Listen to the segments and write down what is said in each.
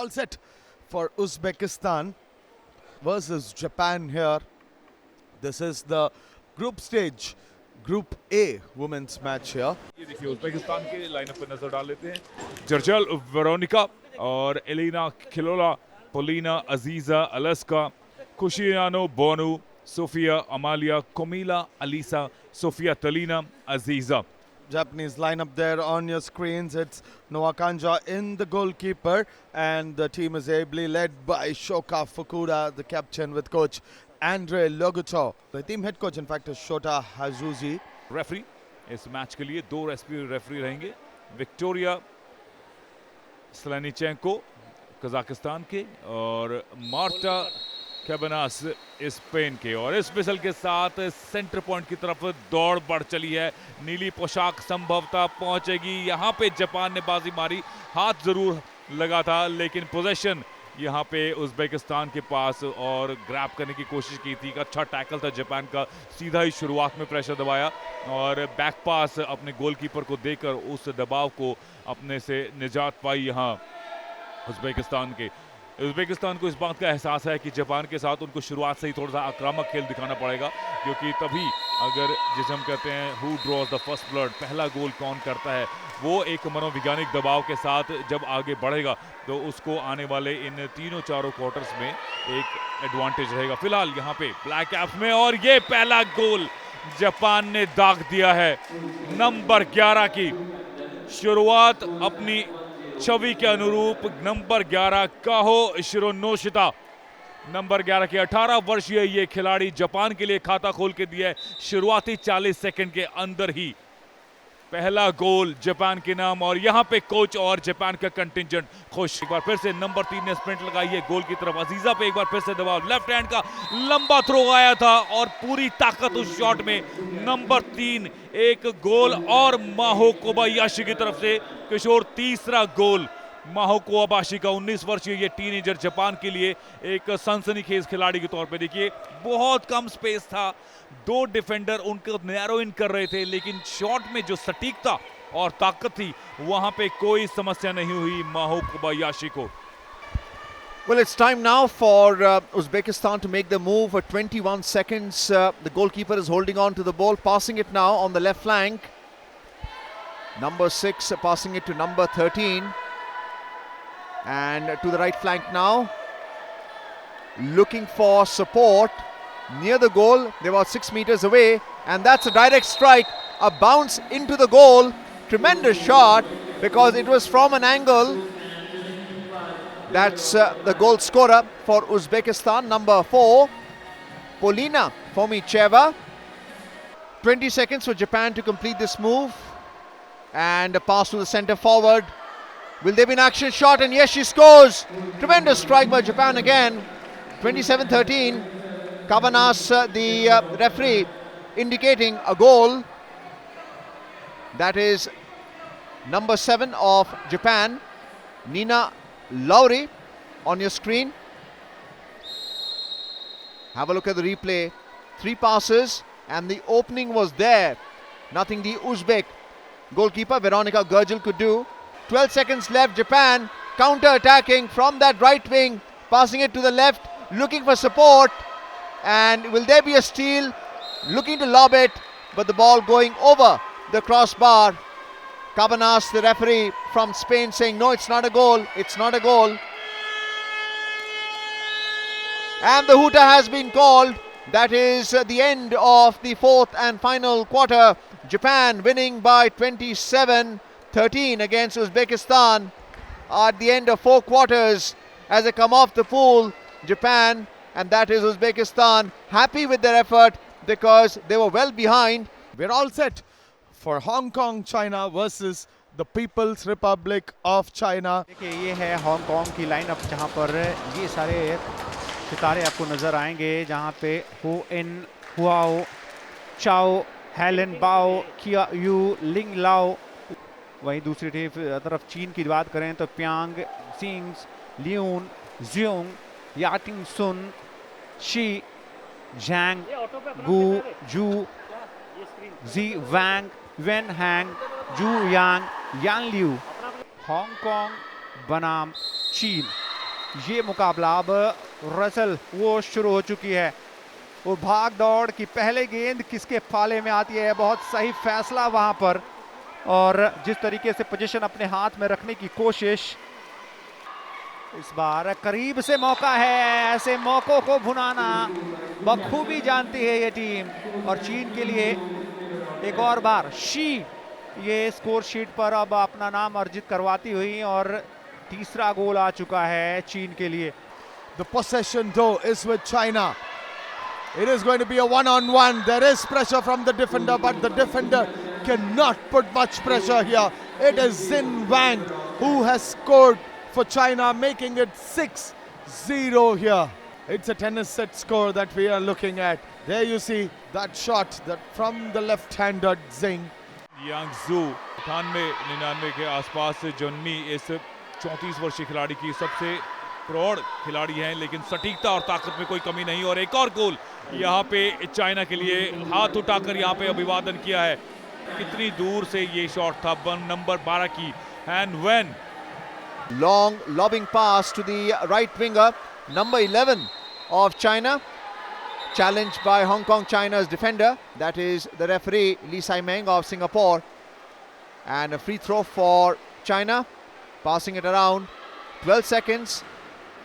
all set for Uzbekistan versus Japan here. This is the group stage, Group A women's match here. ये देखिए Uzbekistan के lineup पर नजर डाल लेते हैं। जर्जल वेरोनिका और Alina Khilola, Polina Aziza Alaska, खुशियानो बोनु, Sofia Amalia, Komila Alisa, Sofia Talina Aziza. Japanese lineup there on your screens. It's Noah Kanja in the goalkeeper, and the team is ably led by Shoka Fukuda, the captain, with coach Andre Loguto. The team head coach, in fact, is Shota Hazuzi. Referee इस match के लिए दो referee रहेंगे। Victoria स्लेनिचेंको Kazakhstan के और Marta कैबनास Spain के। और इस मिसल के साथ सेंटर पॉइंट की तरफ दौड़ बढ़ चली है। नीली पोशाक संभवतः पहुंचेगी। यहाँ पे जापान ने बाजी मारी, हाथ जरूर लगा था, लेकिन पोजीशन यहाँ पे उज़्बेकिस्तान के पास और ग्रैब करने की कोशिश की थी। अच्छा टैकल था जापान का, सीधा ही शुरुआत में प्रेशर दबाया और बैक पास अपने गोलकीपर को देकर उस दबाव को अपने से निजात पाई यहाँ उज़्बेकिस्तान को इस बात का एहसास है कि जापान के साथ उनको शुरुआत से ही थोड़ा सा आक्रामक खेल दिखाना पड़ेगा, क्योंकि तभी अगर जिसे हम कहते हैं who draws the first blood, पहला गोल कौन करता है, वो एक मनोवैज्ञानिक दबाव के साथ जब आगे बढ़ेगा तो उसको आने वाले इन तीनों चारों क्वार्टर्स में एक एडवांटेज रहेगा। फिलहाल यहाँ पे ब्लैक कैप्स में, और ये पहला गोल जापान ने दाग दिया है। नंबर 11 की शुरुआत अपनी छवि के अनुरूप नंबर 11 काहो शिरोनोशिता, नंबर 11 के 18 वर्षीय ये खिलाड़ी जापान के लिए खाता खोल के दिया है। शुरुआती 40 सेकंड के अंदर ही पहला गोल जापान के नाम, और यहां पे कोच और जापान का कंटिंजेंट खुश। एक बार फिर से नंबर 3 ने स्प्रिंट लगाई है गोल की तरफ। अजीजा पे एक बार फिर से दबाव, लेफ्ट हैंड का लंबा थ्रो आया था और पूरी ताकत उस शॉट में। नंबर 3 एक गोल, और माहो कोबायाशी की तरफ से किशोर तीसरा गोल। माहो कोबायाशी का 19 वर्षीय ये टीनेजर जापान के लिए एक सनसनीखेज खिलाड़ी के तौर पे देखिए, बहुत कम स्पेस था, दो डिफेंडर उनको नैरो इन कर रहे थे, लेकिन शॉट में जो सटीकता और ताकत थी वहां पे कोई समस्या नहीं हुई माहो कोबायाशी को। Well, it's time now for Uzbekistan to make the move for 21 seconds. The goalkeeper is holding on to the ball, passing it now on the left flank. Number 6 passing it to number 13. And to the right flank now. Looking for support near the goal. They're about 6 meters away. And that's a direct strike. A bounce into the goal. Tremendous shot because it was from an angle. That's the goal scorer for Uzbekistan, number 4, Polina Fomicheva. 20 seconds for Japan to complete this move. And a pass to the centre forward. Will there be an action shot? And yes, she scores. Tremendous strike by Japan again. 27-13. Kavanas, the referee, indicating a goal. That is number 7 of Japan, Nina Lowry, on your screen. Have a look at the replay. 3 passes and the opening was there. Nothing the Uzbek goalkeeper Veronika Gurgel could do. 12 seconds left. Japan counter-attacking from that right wing, passing it to the left, looking for support. And will there be a steal? Looking to lob it, but the ball going over the crossbar. Cabanas, the referee from Spain, saying no, it's not a goal, it's not a goal. And the hooter has been called. That is the end of the 4th and final quarter. Japan winning by 27-13 against Uzbekistan at the end of 4 quarters as they come off the pool. Japan, and that is Uzbekistan, happy with their effort because they were well behind. We're all set for Hong Kong, China versus the People's Republic of China. देखिए ये है Hong Kong की lineup, जहां पर ये सारे सितारे आपको नज़र आएंगे, जहां पे हो इन हुआओ, चाओ, हेलन बाओ, किया यू, लिंग लाओ। वहीं दूसरी तरफ चीन की बात करें तो प्यांग सिंग्स, लियून, जियोंग, याटिंग सुन, शी, जैंग, गू, जू, जी वैंग, वेन हैंग, जू यांग, यान लियू। हांगकांग बनाम चीन ये मुकाबला अब रसल वो शुरू हो चुकी है और भाग दौड़ की पहले गेंद किसके फाले में आती है, बहुत सही फैसला वहां पर। और जिस तरीके से पोजीशन अपने हाथ में रखने की कोशिश, इस बार करीब से मौका है, ऐसे मौकों को भुनाना बखूबी जानती है ये टीम। और चीन के लिए एक और बार शी ये स्कोर शीट पर अब अपना नाम अर्जित करवाती हुई और तीसरा गोल आ चुका है चीन के लिए। The possession though is with China. It is going to be a one-on-one. There is pressure from the defender, but the defender cannot put much pressure here. It is Xin Wang who has scored for China, making it 6-0 here. It's a tennis set score that we are looking at. There you see that shot that from the left-hander Zheng. यांग जू 98-99 के आसपास जन्मी इस 34 वर्षीय खिलाड़ी की सबसे प्रौढ़ खिलाड़ी हैं, लेकिन सटीकता और ताकत में कोई कमी नहीं। और एक और गोल यहाँ पे चाइना के लिए, हाथ उठाकर यहाँ पे अभिवादन किया है। कितनी दूर से ये शॉट था नंबर 12 की hand when. Long lobbing pass to the right winger, number 11 of China. Challenged by Hong Kong China's defender, that is the referee Lee Sai-meng of Singapore. And a free throw for China, passing it around. 12 seconds,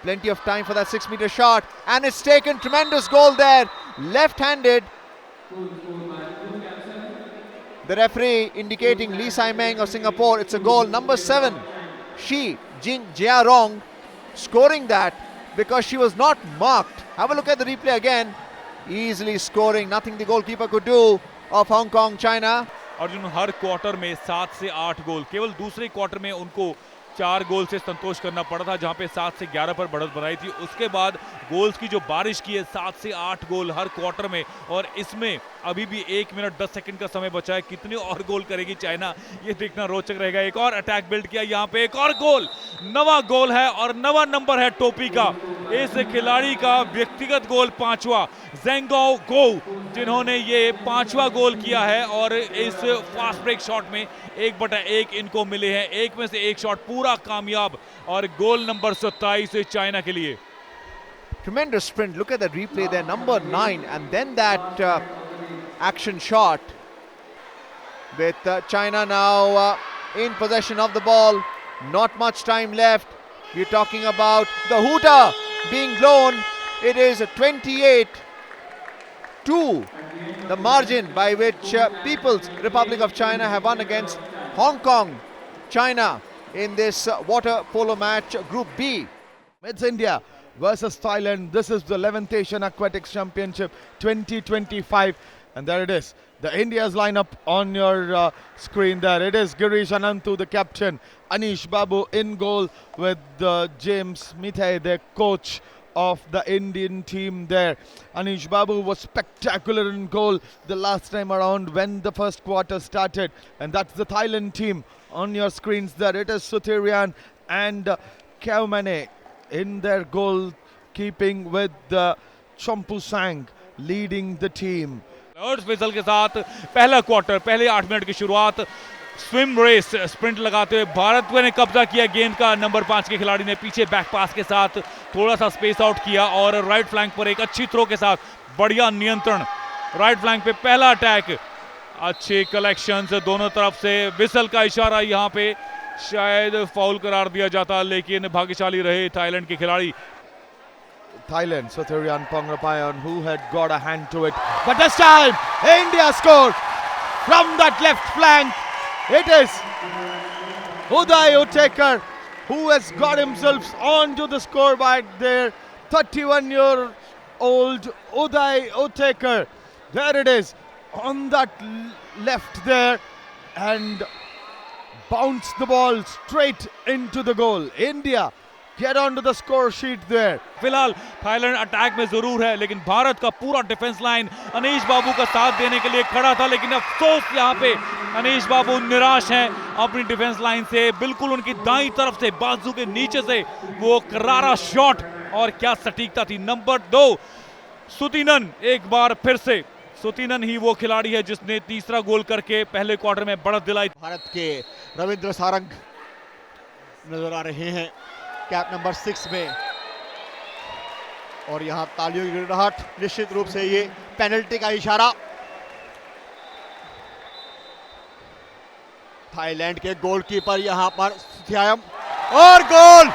plenty of time for that 6-meter shot, and it's taken. Tremendous goal there, left-handed. The referee indicating Lee Sai-meng of Singapore, it's a goal. Number 7, Shi Jing Jiarong, scoring that because she was not marked. Have a look at the replay again. Easily scoring, nothing the goalkeeper could do of Hong Kong China. Arjun her quarter में 7 से 8 गोल, केवल दूसरे quarter में उनको 4 गोल से संतोष करना पड़ा था, जहां पे 7 से 11 पर बढ़त बनाई थी। उसके बाद गोल्स की जो बारिश की है, 7 से 8 गोल हर क्वार्टर में। और इसमें अभी भी 1 मिनट 10 सेकंड का समय बचा है। कितने और गोल करेगी चाइना, ये देखना रोचक रहेगा। एक और अटैक बिल्ड किया यहाँ पे, एक और गोल, नवा गोल है और नवा नंबर है टोपी का। इस खिलाड़ी का व्यक्तिगत गोल 5वां, जेंगाओ गो, जिन्होंने ये 5वां गोल किया है। और इस फास्ट ब्रेक शॉट में 1/1 इनको मिले हैं, एक में से एक शॉट पूरा कामयाब। और गोल नंबर 27 चाइना के लिए। Tremendous sprint, look at the replay there, number 9, and then that action shot with China now in possession of the ball. Not much time left. We're talking about the hooter being blown. It is 28-2, the margin by which People's Republic of China have won against Hong Kong China in this water polo match, Group B. It's India versus Thailand. This is the 11th Asian Aquatics Championship 2025. And there it is. The India's lineup on your screen there. It is Girish Anantu, the captain. Anish Babu in goal with James Mithai, the coach of the Indian team there. Anish Babu was spectacular in goal the last time around when the first quarter started. And that's the Thailand team on your screens there. It is Suthirian and Kaumane in their goal keeping with Chompu Sang leading the team. Third फिसल के साथ पहला quarter, पहले 8 minute की शुरुआत। Swim race sprint लगाते हुए भारत ने कब्जा किया गेंद का। नंबर 5 के खिलाड़ी ने पीछे बैक पास के साथ थोड़ा सा स्पेस आउट किया और राइट फ्लैंक पर एक अच्छी थ्रो के साथ बढ़िया नियंत्रण। राइट फ्लैंक पे पहला अटैक, अच्छे कलेक्शंस दोनों तरफ से। विसल का इशारा, यहाँ पे शायद फाउल करार दिया जाता, लेकिन भाग्यशाली रहे थाईलैंड के खिलाड़ी। Thailand, Suthirian Pongrapayan, who had got a hand to it. But this time, India scored from that left flank. It is Uday Uttekar who has got himself onto the scoreboard there. 31-year-old Uday Uttekar. There it is on that left there and bounced the ball straight into the goal. India get onto the score sheet there. फिलहाल Thailand attack में जरूर है, लेकिन भारत का पूरा defence line Anish बाबू का साथ देने के लिए खड़ा था। लेकिन अफसोस यहाँ पे अनीश बाबू निराश हैं अपनी डिफेंस लाइन से। बिल्कुल उनकी दाईं तरफ से बाजू के नीचे से वो करारा शॉट, और क्या सटीकता थी। नंबर 2 सुतीनन, एक बार फिर से सुतीनन ही वो खिलाड़ी है जिसने तीसरा गोल करके पहले क्वार्टर में बढ़त दिलाई। भारत के रविंद्र सारंग नजर आ रहे हैं कैप नंबर 6 में। और यहाँ तालियों की गिड़गिड़ाहट, निश्चित रूप से ये पेनल्टी का इशारा। थाईलैंड के गोलकीपर यहाँ पर सुथियायम, और गोल।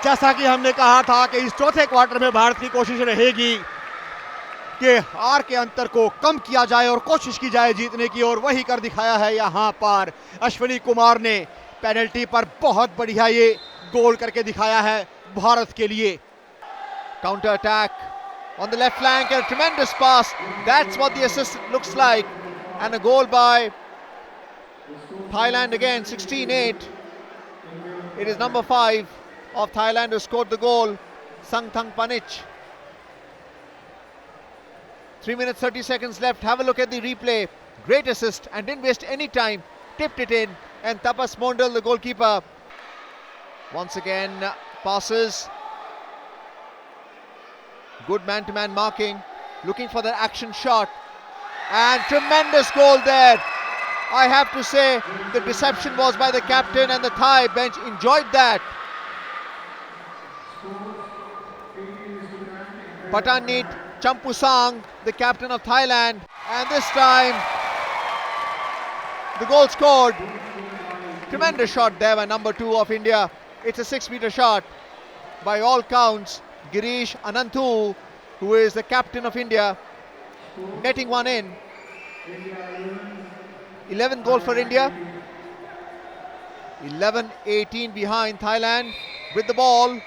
जैसा कि हमने कहा था कि इस चौथे क्वार्टर में भारत की कोशिश रहेगी कि हार के अंतर को कम किया जाए और कोशिश की जाए जीतने की, और वही कर दिखाया है यहाँ पर अश्विनी कुमार ने। पेनल्टी पर बहुत बढ़िया ये गोल करके दिखाया है भारत के लिए। Counter attack on the left flank, a tremendous pass. That's what the assist looks like, and a goal by Thailand again. 16-8. It is number 5 of Thailand who scored the goal, Sangthang Panich. 3 minutes 30 seconds left. Have a look at the replay. Great assist and didn't waste any time. Tipped it in, and Tapas Mondal, the goalkeeper, once again passes. Good man-to-man marking, looking for the action shot, and tremendous goal there. I have to say the deception was by the captain, and the Thai bench enjoyed that. Patanit Champusang, the captain of Thailand, and this time the goal scored. Tremendous shot there by number 2 of India. It's a 6-meter shot by all counts. Girish Ananthu, who is the captain of India, netting one in. 11th goal for India. 11-18 behind Thailand with the ball.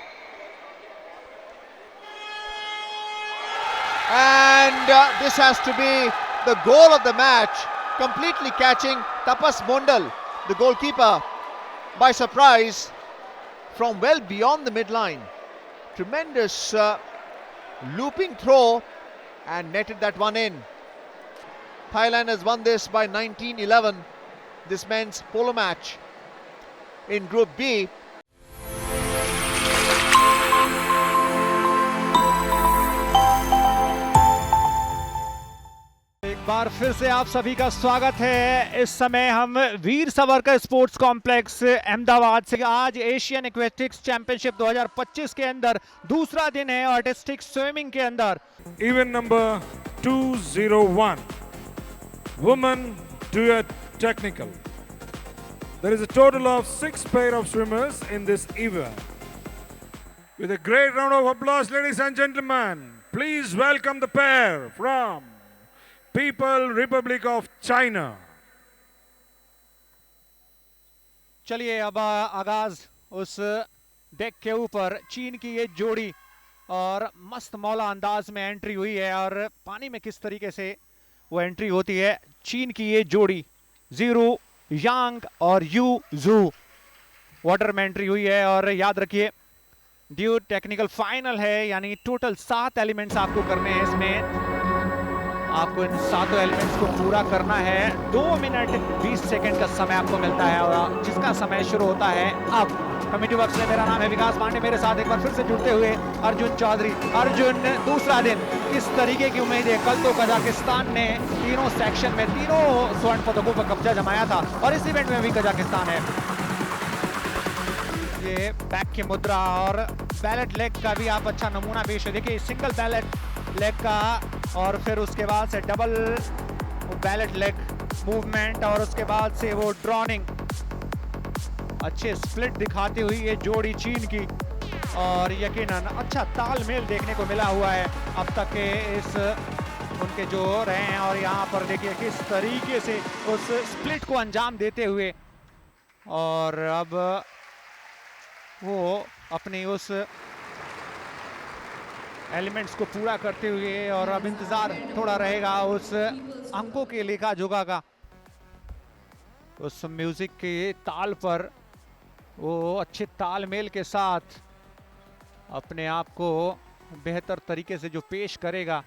And this has to be the goal of the match, completely catching Tapas Mondal, the goalkeeper, by surprise from well beyond the midline. Tremendous looping throw and netted that one in. Thailand has won this by 19-11, this men's polo match in Group B. एक बार फिर से आप सभी का स्वागत है। इस समय हम वीर सावरकर स्पोर्ट्स कॉम्प्लेक्स अहमदाबाद से आज एशियन एक्वेटिक्स चैंपियनशिप 2025 के अंदर दूसरा दिन है आर्टिस्टिक स्विमिंग के अंदर। Event number 201, Women Duet Technical. There is a total of 6 pair of swimmers in this event. With a great round of applause, ladies and gentlemen, please welcome the pair from People Republic of China. चलिए अब आगाज उस deck के ऊपर चीन की ये जोड़ी और मस्त मौला अंदाज में एंट्री हुई है और पानी में किस तरीके से वो एंट्री होती है। चीन की ये जोड़ी जीरो यांग और यू जू वाटर में एंट्री हुई है और याद रखिए ड्यू टेक्निकल फाइनल है, यानी टोटल 7 एलिमेंट्स आपको करने हैं। इसमें आपको इन 7 एलिमेंट्स को पूरा करना है। 2 मिनट 20 सेकंड का समय आपको मिलता है और जिसका समय शुरू होता है अब। कमेटी वर्क्स में मेरा नाम है विकास पांडे, मेरे साथ एक बार फिर से जुड़ते हुए अर्जुन चौधरी। अर्जुन, दूसरा दिन किस तरीके की उम्मीद है? कल तो कजाकिस्तान ने तीनों सेक्शन में तीनों स्वर्ण पदकों पर कब्जा जमाया था और इस इवेंट में भी कजाकिस्तान है। ये बैक की मुद्रा और बैलेट लेग का भी आप अच्छा नमूना पेश है। देखिए सिंगल बैलेट लेग का और फिर उसके बाद से डबल बैलेट लेग मूवमेंट और उसके बाद से वो ड्रॉनिंग, अच्छे स्प्लिट दिखाती हुई ये जोड़ी चीन की और यकीनन अच्छा तालमेल देखने को मिला हुआ है अब तक के इस उनके जो रहे हैं। और यहाँ पर देखिए किस तरीके से उस स्प्लिट को अंजाम देते हुए और अब वो अपनी उस एलिमेंट्स को पूरा करते हुए और अब इंतजार थोड़ा रहेगा उस अंकों के लेखा जोखा का। उस म्यूजिक के ताल पर वो अच्छे तालमेल के साथ अपने आप को बेहतर तरीके से जो पेश करेगा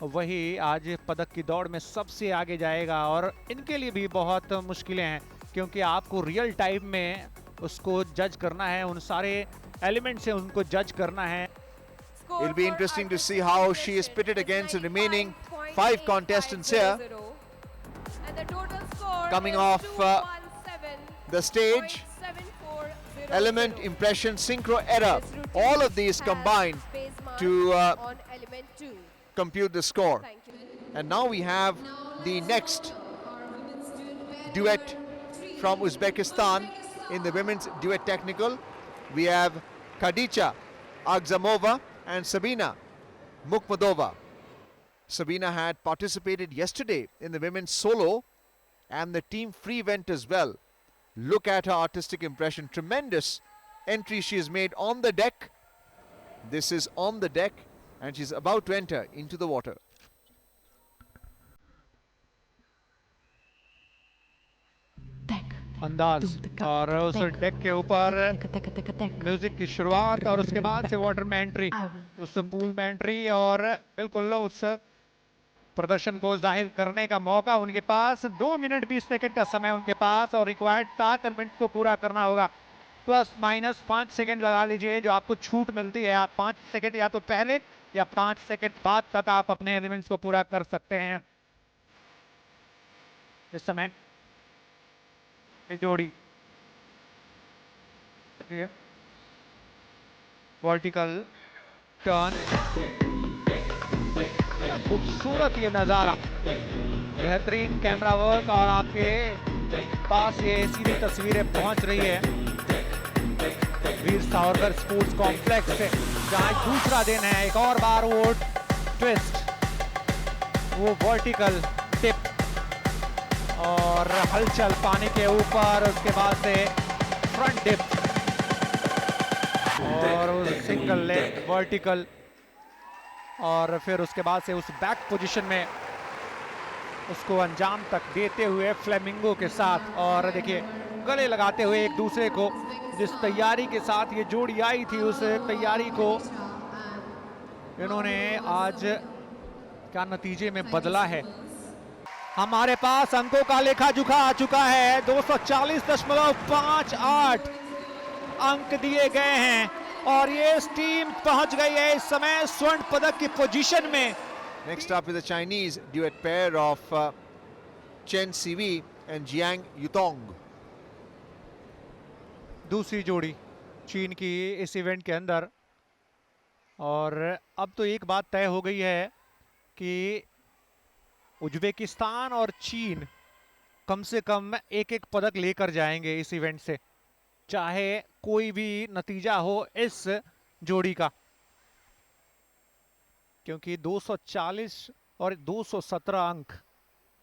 वही आज पदक की दौड़ में सबसे आगे जाएगा। और इनके लिए भी बहुत मुश्किलें हैं क्योंकि आपको रियल टाइम में उसको जज करना है, उन सारे एलिमेंट से उनको जज करना है। It'll be interesting to see how she is pitted against the remaining 5 contestants here. Coming off the stage, element, impression, synchro, error, all of these combined to on element 2. compute the score. Thank you. And now we have the next duet from Uzbekistan in the women's duet technical. We have Khadija Agzamova and Sabina Mukhmadova. Sabina had participated yesterday in the women's solo and the team free event as well. Look at her artistic impression. Tremendous entry she has made on the deck. This is on the deck and she's about to enter into the water. अंदाज और उस deck के ऊपर music की शुरुआत और उसके बाद से वाटर में एंट्री, उस पूल में एंट्री और बिल्कुल उस प्रदर्शन को जाहिर करने का मौका उनके पास। 2 मिनट 20 सेकंड का समय उनके पास और रिक्वायर्ड 7 मिनट को पूरा करना होगा। प्लस माइनस 5 सेकंड लगा लीजिए जो आपको छूट मिलती है। आप 5 सेकंड या तो पहले या 5 सेकंड बाद तक आप अपने एलिमेंट्स को पूरा कर सकते हैं। इस समय जोड़ी वर्टिकल टर्न, खूबसूरत ये नज़ारा, बेहतरीन कैमरा वर्क और आपके पास ये सीधी तस्वीरें पहुंच रही है वीर सावरकर स्पोर्ट्स कॉम्प्लेक्स से, जहां दूसरा दिन है। एक और बार वो ट्विस्ट, वो वर्टिकल टिप और हलचल पानी के ऊपर, उसके बाद से फ्रंट डिप और सिंगल लेग वर्टिकल और फिर उसके बाद से उस बैक पोजीशन में उसको अंजाम तक देते हुए फ्लेमिंगो के साथ और देखिए गले लगाते हुए एक दूसरे को। जिस तैयारी के साथ ये जोड़ी आई थी उस तैयारी को इन्होंने आज क्या नतीजे में बदला है। हमारे पास अंकों का लेखा जोखा आ चुका है। 240.58 अंक दिए गए हैं और ये टीम पहुंच गई है इस समय स्वर्ण पदक की पोजीशन में। Next up is the Chinese duet pair of Chen Siwi and Jiang Yutong. दूसरी जोड़ी चीन की इस इवेंट के अंदर। और अब तो एक बात तय हो गई है कि उज्बेकिस्तान और चीन कम से कम एक एक पदक लेकर जाएंगे इस इवेंट से, चाहे कोई भी नतीजा हो इस जोड़ी का, क्योंकि 240 और 217 अंक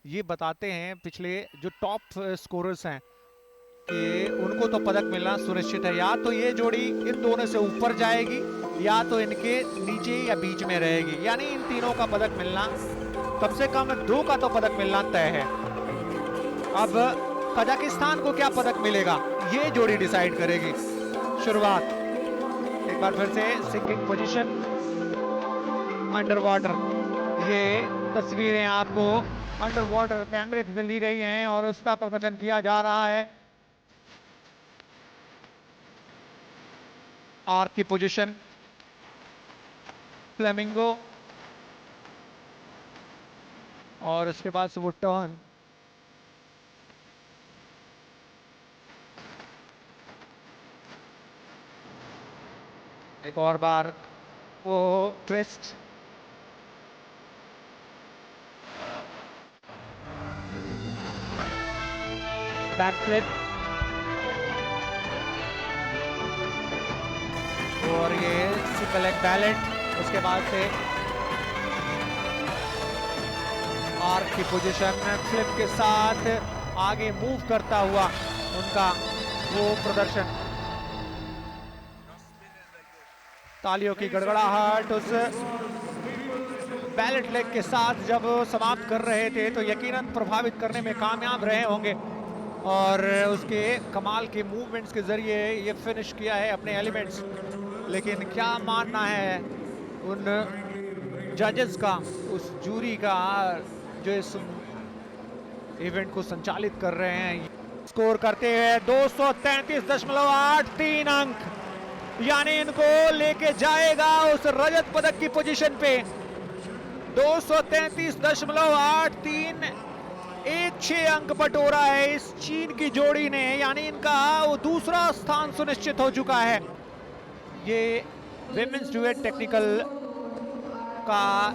ये बताते हैं पिछले जो टॉप स्कोरर्स हैं कि उनको तो पदक मिलना सुनिश्चित है। या तो ये जोड़ी इन दोनों से ऊपर जाएगी या तो इनके नीचे या बीच में रहेगी, यानी इन तीनों का पदक मिलना, कम से कम 2 का तो पदक मिलना तय है। अब कजाकिस्तान को क्या पदक मिलेगा ये जोड़ी डिसाइड करेगी। शुरुआत एक बार फिर से सिंकिंग पोजीशन, अंडर वाटर, ये तस्वीरें आपको अंडर वाटर कैमरे से ली गई हैं और उसका प्रदर्शन किया जा रहा है। आर्क की पोजीशन, फ्लेमिंगो और उसके बाद से वो टर्न, एक और बार वो ट्विस्ट, बैक फ्लिप और ये सिंगल लेग बैलेट। उसके बाद से आर्क की पोजीशन, फ्लिप के साथ आगे मूव करता हुआ उनका वो प्रदर्शन। तालियों की गड़गड़ाहट उस बैलेट लेग के साथ जब समाप्त कर रहे थे तो यकीनन प्रभावित करने में कामयाब रहे होंगे और उसके कमाल के मूवमेंट्स के जरिए ये फिनिश किया है अपने एलिमेंट्स। लेकिन क्या मानना है उन जजेस का, उस जूरी का जो इस इवेंट को संचालित कर रहे हैं। स्कोर करते हुए 233.83 अंक, यानी इनको लेके जाएगा उस रजत पदक की पोजीशन पे। 233.83, 1-6 अंक बटोरा है इस चीन की जोड़ी ने, यानी इनका वो दूसरा स्थान सुनिश्चित हो चुका है। ये विमेंस ड्यूएट टेक्निकल का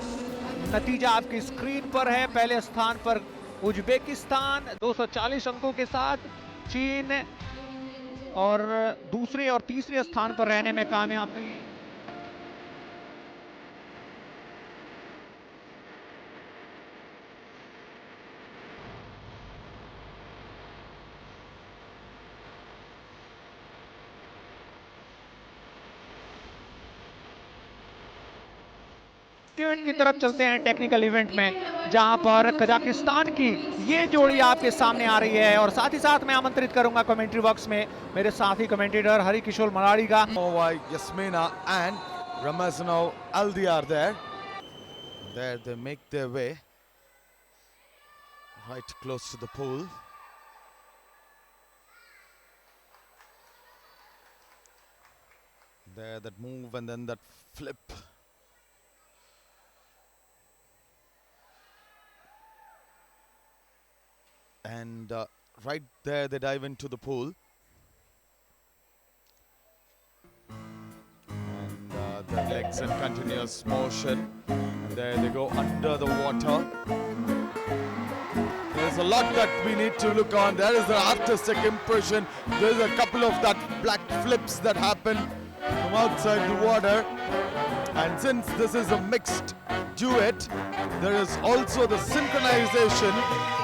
नतीजा आपकी स्क्रीन पर है। पहले स्थान पर उज्बेकिस्तान 240 अंकों के साथ, चीन और दूसरे और तीसरे स्थान पर रहने में कामयाब हुई। की तरफ चलते हैं टेक्निकल इवेंट में, जहां पर कजाकिस्तान की ये जोड़ी आपके सामने आ रही है। और साथ ही साथ मैं आमंत्रित करूंगा कमेंट्री बॉक्स में मेरे साथी कमेंटेटर हरि किशोर मराड़ी का। Yasmina and Ramazano Aldi are there. There they make their way right close to the pool. There that move and then that flip. And right there they dive into the pool. And their legs in continuous motion. And there they go under the water. There's a lot that we need to look on. There is the artistic impression. There's a couple of that black flips that happen from outside the water. And since this is a mixed duet, there is also the synchronization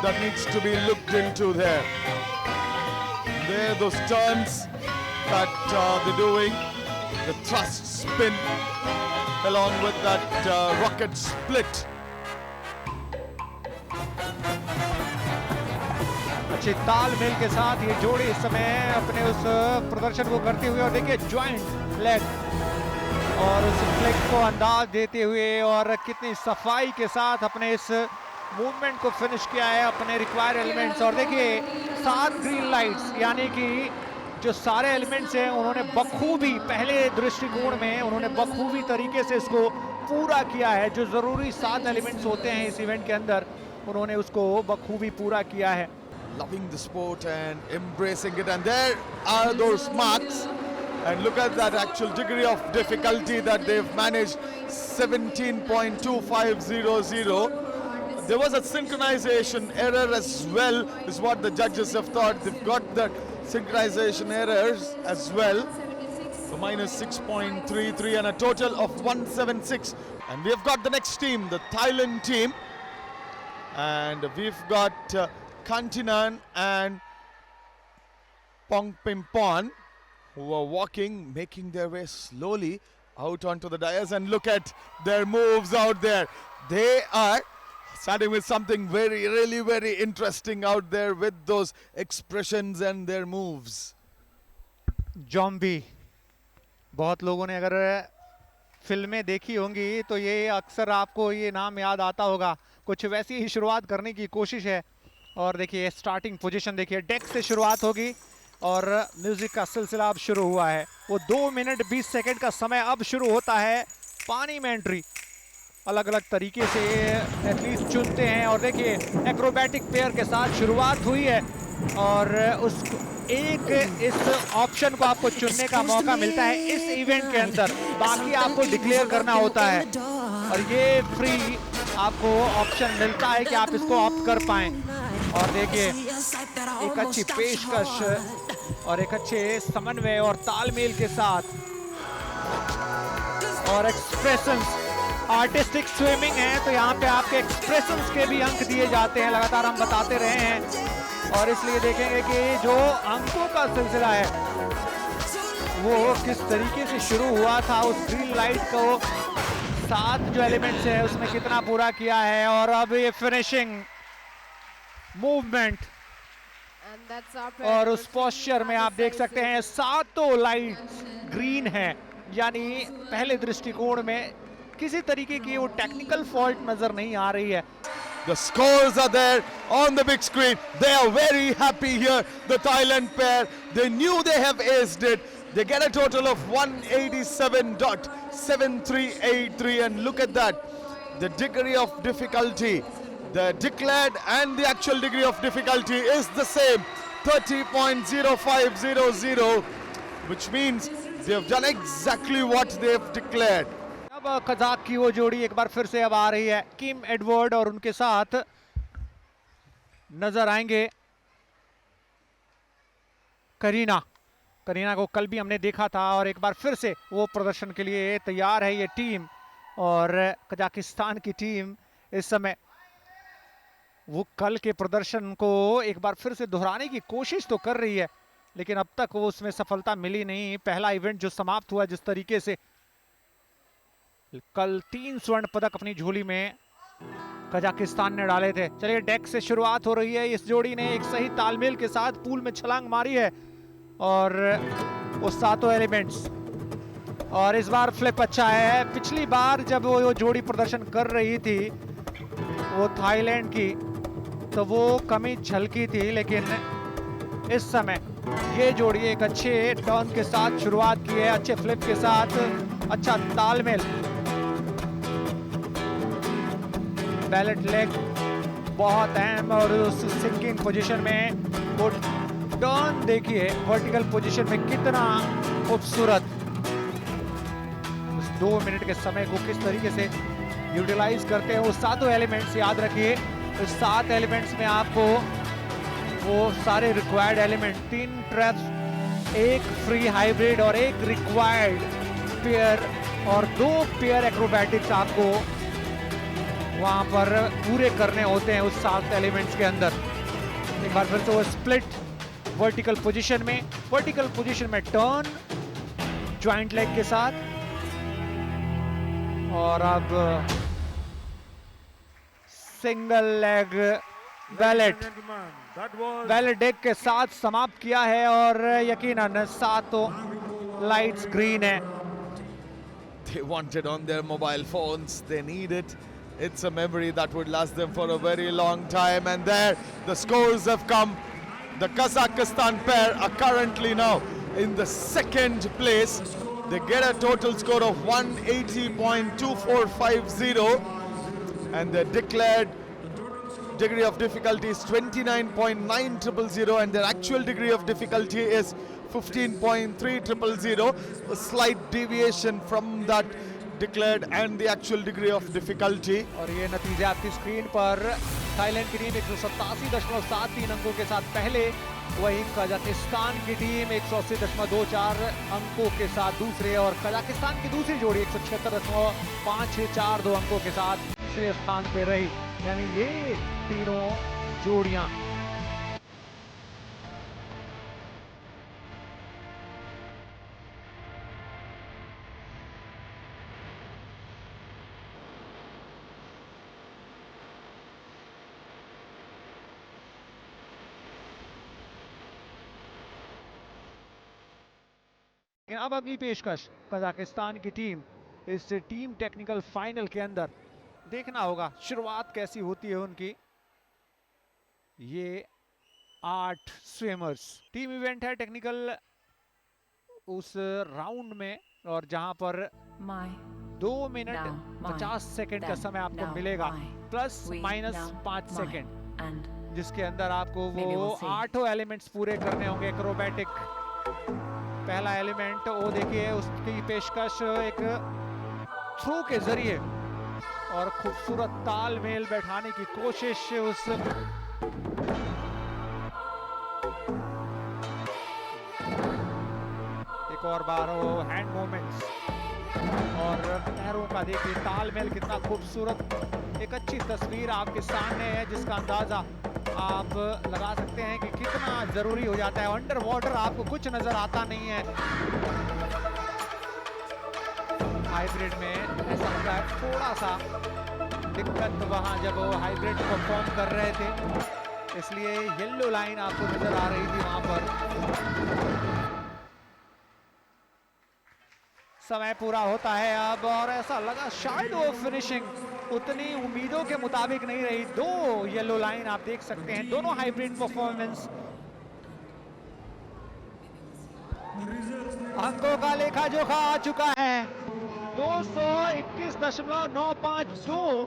that needs to be looked into there. There, those turns that they're doing, the thrust spin, along with that rocket split. अच्छे तालमेल के साथ ये जोड़ी इस समय अपने उस प्रदर्शन को करते हुए, और देखिए ज्वाइंट लेग और उस फ्लिक को अंदाज देते हुए और कितनी सफाई के साथ अपने इस मूवमेंट को फिनिश किया है अपने रिक्वायर्ड एलिमेंट्स। और देखिए 7 ग्रीन लाइट्स, यानी कि जो सारे एलिमेंट्स हैं उन्होंने बखूबी, पहले दृष्टिकोण में उन्होंने बखूबी तरीके से इसको पूरा किया है। जो ज़रूरी 7 एलिमेंट्स होते हैं इस इवेंट के अंदर, उन्होंने उसको बखूबी पूरा किया है। Loving the sport and embracing it, and there are those marks, and look at that actual degree of difficulty that they've managed. 17.2500. There was a synchronization error as well, is what the judges have thought. They've got the synchronization errors as well. So minus 6.33 and a total of 176. And we've got the next team, the Thailand team, and we've got Kantinan and Pongpimpon, who are walking, making their way slowly out onto the dais, and look at their moves out there. They are starting with something really very interesting out there with those expressions and their moves. Zombie, बहुत लोगों ने अगर फिल्में देखी होंगी तो ये अक्सर आपको ये नाम याद आता होगा। कुछ वैसी ही शुरुआत करने की कोशिश है। और देखिए स्टार्टिंग पोजीशन देखिए, डेक से शुरुआत होगी और म्यूजिक का सिलसिला अब शुरू हुआ है। वो 2 मिनट 20 सेकंड का समय अब शुरू होता है। पानी में एंट्री अलग अलग तरीके से एथलीट चुनते हैं, और देखिए एक्रोबैटिक पेयर के साथ शुरुआत हुई है और उस एक इस ऑप्शन को आपको चुनने का मौका मिलता है इस इवेंट के अंदर। बाकी आपको डिक्लेयर करना होता है और ये फ्री आपको ऑप्शन मिलता है कि आप इसको ऑप्ट कर पाएं। और देखिए एक अच्छी पेशकश और एक अच्छे समन्वय और तालमेल के साथ और एक्सप्रेशंस, आर्टिस्टिक स्विमिंग है तो यहाँ पे आपके एक्सप्रेशंस के भी अंक दिए जाते हैं, लगातार हम बताते रहे हैं। और इसलिए देखेंगे कि जो अंकों का सिलसिला है वो किस तरीके से शुरू हुआ था। उस ग्रीन लाइट को 7 जो एलिमेंट्स है उसमें कितना पूरा किया है, और अब ये फिनिशिंग मूवमेंट और उस पोस्चर में आप देख सकते हैं 7 लाइट्स ग्रीन है, यानी पहले दृष्टिकोण में किसी तरीके की वो टेक्निकल फॉल्ट नजर नहीं आ रही है। The scores are there on the big screen. They are very happy here, the Thailand pair. They knew they have aced it. They get a total of 187.7383, and look at that. The degree of difficulty, the declared and the actual degree of difficulty is the same, 30.0500, which means they have done exactly what they have declared. अब अब Kazakh की वो जोड़ी एक बार फिर से अब आ रही है, किम एडवर्ड और उनके साथ नजर आएंगे करीना। करीना को कल भी हमने देखा था और एक बार फिर से वो प्रदर्शन के लिए तैयार है ये टीम। और कजाकिस्तान की टीम इस समय वो कल के प्रदर्शन को एक बार फिर से दोहराने की कोशिश तो कर रही है, लेकिन अब तक वो उसमें सफलता मिली नहीं। पहला इवेंट जो समाप्त हुआ जिस तरीके से, कल 3 स्वर्ण पदक अपनी झोली में कजाकिस्तान ने डाले थे। चलिए डेक से शुरुआत हो रही है। इस जोड़ी ने एक सही तालमेल के साथ पूल में छलांग मारी है और वो सातों एलिमेंट्स, और इस बार फ्लिप अच्छा है। पिछली बार जब वो जोड़ी प्रदर्शन कर रही थी वो थाईलैंड की, तो वो कमी झलकी थी, लेकिन इस समय ये जोड़ी एक अच्छे टर्न के साथ शुरुआत की है, अच्छे फ्लिप के साथ, अच्छा तालमेल। बैलेट लेग बहुत अहम, और उस सिंकिंग पोजीशन में वो टर्न देखिए वर्टिकल पोजीशन में कितना खूबसूरत। उस 2 मिनट के समय को किस तरीके से यूटिलाइज करते हैं वो सातों एलिमेंट्स। याद रखिए इस 7 एलिमेंट्स में आपको वो सारे required element, 3 traps, 1 free hybrid और 1 रिक्वायर्ड पेयर और 2 पेयर एक्रोबैटिक्स आपको वहां पर पूरे करने होते हैं उस 7 एलिमेंट्स के अंदर। एक बार फिर से वो स्प्लिट वर्टिकल पोजीशन में टर्न ज्वाइंट लेग के साथ, और अब सिंगल लेग बैलेट डेक के साथ समाप्त किया है, और यकीनन सातों लाइट्स ग्रीन है। They want it on their mobile phones. They need it. It's a memory that would last them for a very long time. And there, the scores have come. The Kazakhstan pair are currently now in the 2nd place. They get a total score of 180.2450, and their declared degree of difficulty is 29.9000, and their actual degree of difficulty is 15.3000. A slight deviation from that declared and the actual degree of difficulty. और ये नतीजे आपकी screen पर, Thailand की team 187.73 अंकों के साथ पहले, वहीं कजाकिस्तान की टीम 180.24 अंकों के साथ दूसरे, और कजाकिस्तान की दूसरी जोड़ी 176.5642 अंकों के साथ तीसरे स्थान पे रही। यानी ये तीनों जोड़ियां अब अगली पेशकश कजाकिस्तान की टीम इस टीम टेक्निकल फाइनल के अंदर देखना होगा शुरुआत कैसी होती है उनकी। ये 8 स्विमर्स टीम इवेंट है टेक्निकल उस राउंड में, और जहां पर 2 मिनट 50 सेकंड का समय आपको मिलेगा, प्लस माइनस 5 सेकंड, जिसके अंदर आपको वो 8 एलिमेंट्स पूरे करने होंगे। एक्रोबैटिक पहला एलिमेंट, वो देखिए उसकी पेशकश एक थ्रो के जरिए और खूबसूरत तालमेल बैठाने की कोशिश। उस एक और बार वो हैंड मूवमेंट्स और पैरों का देखिए तालमेल कितना खूबसूरत। एक अच्छी तस्वीर आपके सामने है जिसका अंदाजा आप लगा सकते हैं कि कितना जरूरी हो जाता है। अंडर वाटर आपको कुछ नजर आता नहीं है, हाइब्रिड में ऐसा लगता है थोड़ा सा दिक्कत वहां जब वो हाइब्रिड परफॉर्म कर रहे थे, इसलिए येलो लाइन आपको नजर आ रही थी वहां पर। समय पूरा होता है अब, और ऐसा लगा शायद वो फिनिशिंग उतनी उम्मीदों के मुताबिक नहीं रही। 2 येलो लाइन आप देख सकते हैं, दोनों हाइब्रिड परफॉर्मेंस। अंकों का लेखा जोखा आ चुका है, 221.952